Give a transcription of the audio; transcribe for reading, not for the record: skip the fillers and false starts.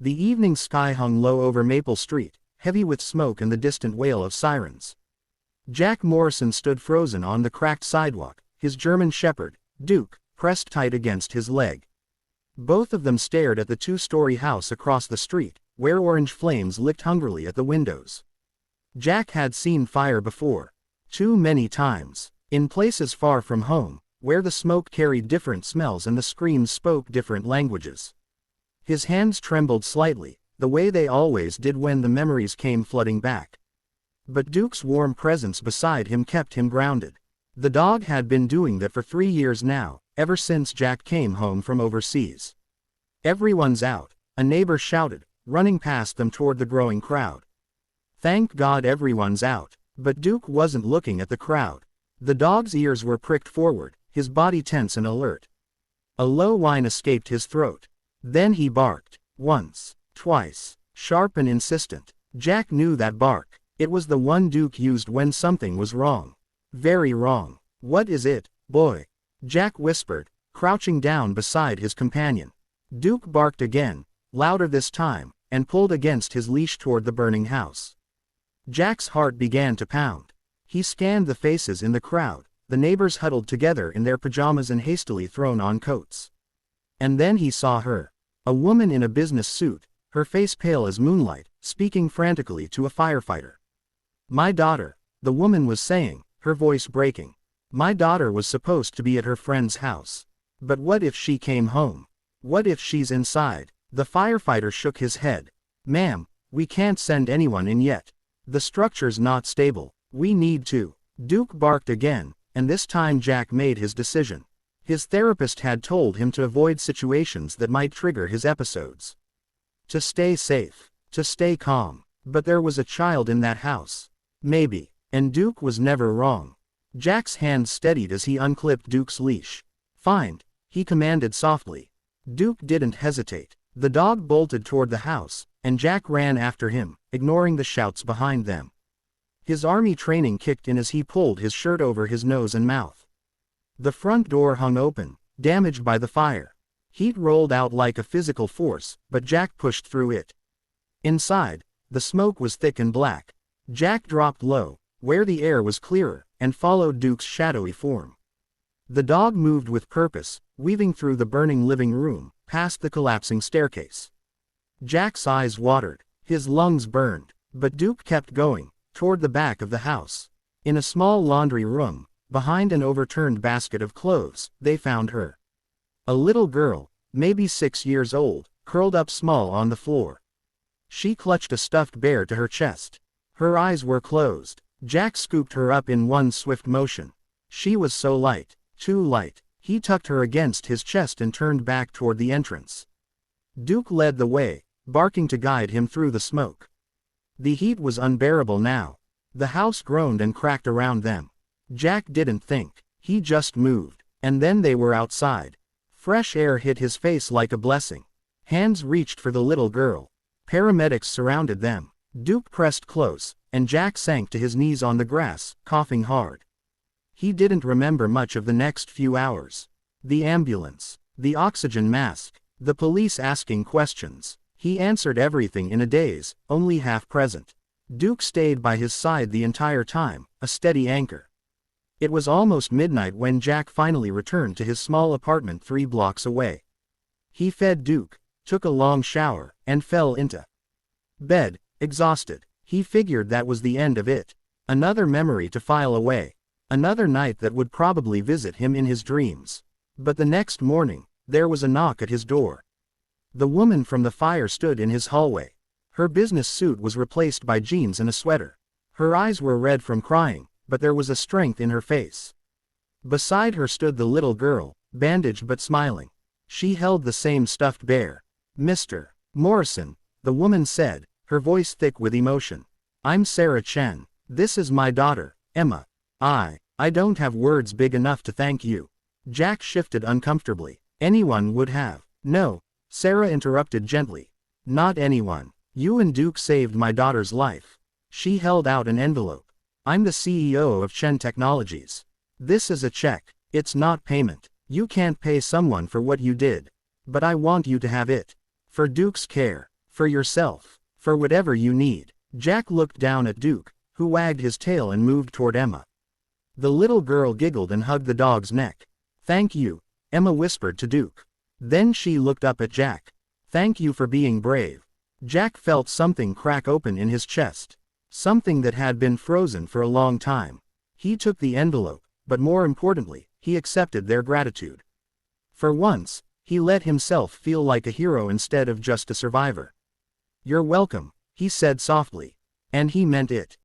The evening sky hung low over Maple Street, heavy with smoke and the distant wail of sirens. Jack Morrison stood frozen on the cracked sidewalk, his German shepherd, Duke, pressed tight against his leg. Both of them stared at the two-story house across the street, where orange flames licked hungrily at the windows. Jack had seen fire before. Too many times. In places far from home, where the smoke carried different smells and the screams spoke different languages. His hands trembled slightly, the way they always did when the memories came flooding back. But Duke's warm presence beside him kept him grounded. The dog had been doing that for 3 years now, ever since Jack came home from overseas. "Everyone's out," a neighbor shouted, running past them toward the growing crowd. Thank God everyone's out, but Duke wasn't looking at the crowd. The dog's ears were pricked forward, his body tense and alert. A low whine escaped his throat. Then he barked. Once, twice, sharp and insistent. Jack knew that bark. It was the one Duke used when something was wrong. Very wrong. "What is it, boy?" Jack whispered, crouching down beside his companion. Duke barked again, louder this time, and pulled against his leash toward the burning house. Jack's heart began to pound. He scanned the faces in the crowd, the neighbors huddled together in their pajamas and hastily thrown on coats. And then he saw her. A woman in a business suit, her face pale as moonlight, speaking frantically to a firefighter. "My daughter," the woman was saying, her voice breaking. "My daughter was supposed to be at her friend's house. But what if she came home? What if she's inside?" The firefighter shook his head. "Ma'am, we can't send anyone in yet. The structure's not stable. We need to." Duke barked again, and this time Jack made his decision. His therapist had told him to avoid situations that might trigger his episodes. To stay safe. To stay calm. But there was a child in that house. Maybe. And Duke was never wrong. Jack's hand steadied as he unclipped Duke's leash. "Find," he commanded softly. Duke didn't hesitate. The dog bolted toward the house, and Jack ran after him, ignoring the shouts behind them. His army training kicked in as he pulled his shirt over his nose and mouth. The front door hung open, damaged by the fire. Heat rolled out like a physical force, but Jack pushed through it. Inside, the smoke was thick and black. Jack dropped low, where the air was clearer, and followed Duke's shadowy form. The dog moved with purpose, weaving through the burning living room, past the collapsing staircase. Jack's eyes watered, his lungs burned, but Duke kept going, toward the back of the house. In a small laundry room, behind an overturned basket of clothes, they found her. A little girl, maybe 6 years old, curled up small on the floor. She clutched a stuffed bear to her chest. Her eyes were closed. Jack scooped her up in one swift motion. She was so light, too light. He tucked her against his chest and turned back toward the entrance. Duke led the way, barking to guide him through the smoke. The heat was unbearable now. The house groaned and cracked around them. Jack didn't think. He just moved. And then they were outside. Fresh air hit his face like a blessing. Hands reached for the little girl. Paramedics surrounded them. Duke pressed close, and Jack sank to his knees on the grass, coughing hard. He didn't remember much of the next few hours. The ambulance, the oxygen mask, the police asking questions. He answered everything in a daze, only half present. Duke stayed by his side the entire time, a steady anchor. It was almost midnight when Jack finally returned to his small apartment 3 blocks away. He fed Duke, took a long shower, and fell into bed, exhausted. He figured that was the end of it. Another memory to file away. Another night that would probably visit him in his dreams. But the next morning, there was a knock at his door. The woman from the fire stood in his hallway. Her business suit was replaced by jeans and a sweater. Her eyes were red from crying, but there was a strength in her face. Beside her stood the little girl, bandaged but smiling. She held the same stuffed bear. "Mr. Morrison," the woman said, her voice thick with emotion. "I'm Sarah Chen. This is my daughter, Emma. I don't have words big enough to thank you." Jack shifted uncomfortably. "Anyone would have." "No," Sarah interrupted gently. "Not anyone. You and Duke saved my daughter's life." She held out an envelope. "I'm the CEO of Chen Technologies. This is a check. It's not payment. You can't pay someone for what you did. But I want you to have it. For Duke's care. For yourself. For whatever you need. Jack looked down at Duke, who wagged his tail and moved toward Emma. The little girl giggled and hugged the dog's neck. Thank you, Emma whispered to Duke. Then she looked up at Jack. Thank you for being brave. Jack felt something crack open in his chest. Something that had been frozen for a long time. He took the envelope, but more importantly, he accepted their gratitude. For once, he let himself feel like a hero instead of just a survivor. You're welcome, he said softly. And he meant it.